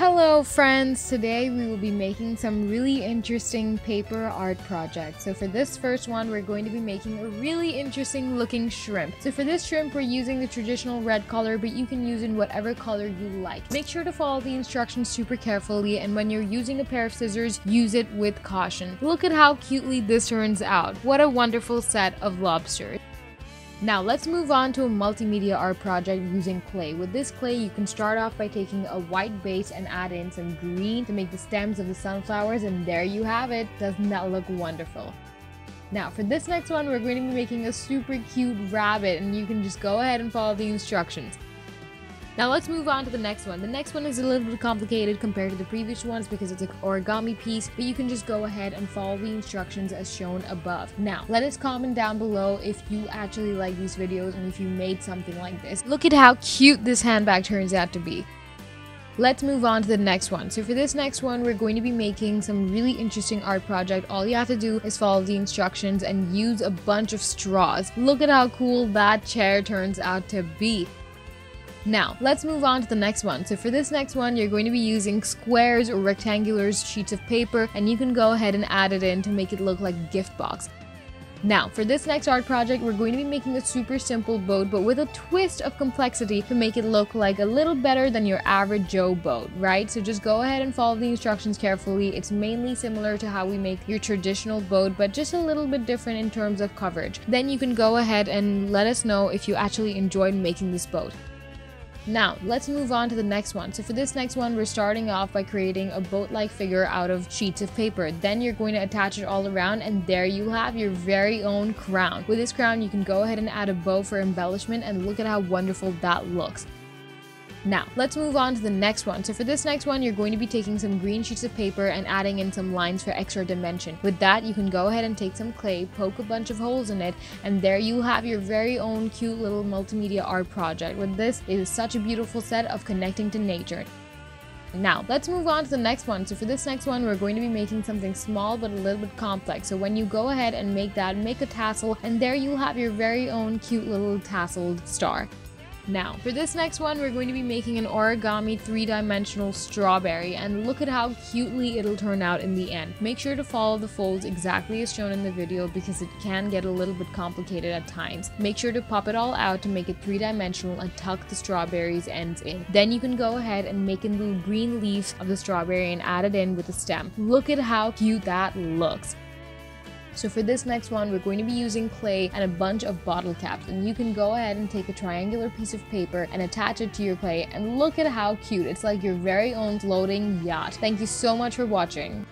Hello friends! Today we will be making some really interesting paper art projects. So for this first one, we're going to be making a really interesting looking shrimp. So for this shrimp, we're using the traditional red color, but you can use in whatever color you like. Make sure to follow the instructions super carefully, and when you're using a pair of scissors, use it with caution. Look at how cutely this turns out. What a wonderful set of lobsters. Now let's move on to a multimedia art project using clay. With this clay, you can start off by taking a white base and add in some green to make the stems of the sunflowers, and there you have it. Doesn't that look wonderful? Now for this next one, we're going to be making a super cute rabbit, and you can just go ahead and follow the instructions. Now let's move on to the next one. The next one is a little bit complicated compared to the previous ones because it's an origami piece, but you can just go ahead and follow the instructions as shown above. Now, let us comment down below if you actually like these videos and if you made something like this. Look at how cute this handbag turns out to be. Let's move on to the next one. So for this next one, we're going to be making some really interesting art project. All you have to do is follow the instructions and use a bunch of straws. Look at how cool that chair turns out to be. Now, let's move on to the next one. So for this next one, you're going to be using squares or rectangular sheets of paper, and you can go ahead and add it in to make it look like a gift box. Now, for this next art project, we're going to be making a super simple boat, but with a twist of complexity to make it look like a little better than your average Joe boat, right? So just go ahead and follow the instructions carefully. It's mainly similar to how we make your traditional boat, but just a little bit different in terms of coverage. Then you can go ahead and let us know if you actually enjoyed making this boat. Now, let's move on to the next one. So for this next one, we're starting off by creating a boat-like figure out of sheets of paper. Then you're going to attach it all around, and there you have your very own crown. With this crown, you can go ahead and add a bow for embellishment, and look at how wonderful that looks. Now, let's move on to the next one. So for this next one, you're going to be taking some green sheets of paper and adding in some lines for extra dimension. With that, you can go ahead and take some clay, poke a bunch of holes in it, and there you have your very own cute little multimedia art project. With this, it is such a beautiful set of connecting to nature. Now, let's move on to the next one. So for this next one, we're going to be making something small but a little bit complex. So when you go ahead and make a tassel, and there you'll have your very own cute little tasseled star. Now, for this next one, we're going to be making an origami 3-dimensional strawberry, and look at how cutely it'll turn out in the end. Make sure to follow the folds exactly as shown in the video because it can get a little bit complicated at times. Make sure to pop it all out to make it 3-dimensional and tuck the strawberry's ends in. Then you can go ahead and make in the green leaves of the strawberry and add it in with a stem. Look at how cute that looks. So for this next one, we're going to be using clay and a bunch of bottle caps, and you can go ahead and take a triangular piece of paper and attach it to your clay, and look at how cute. It's like your very own floating yacht. Thank you so much for watching.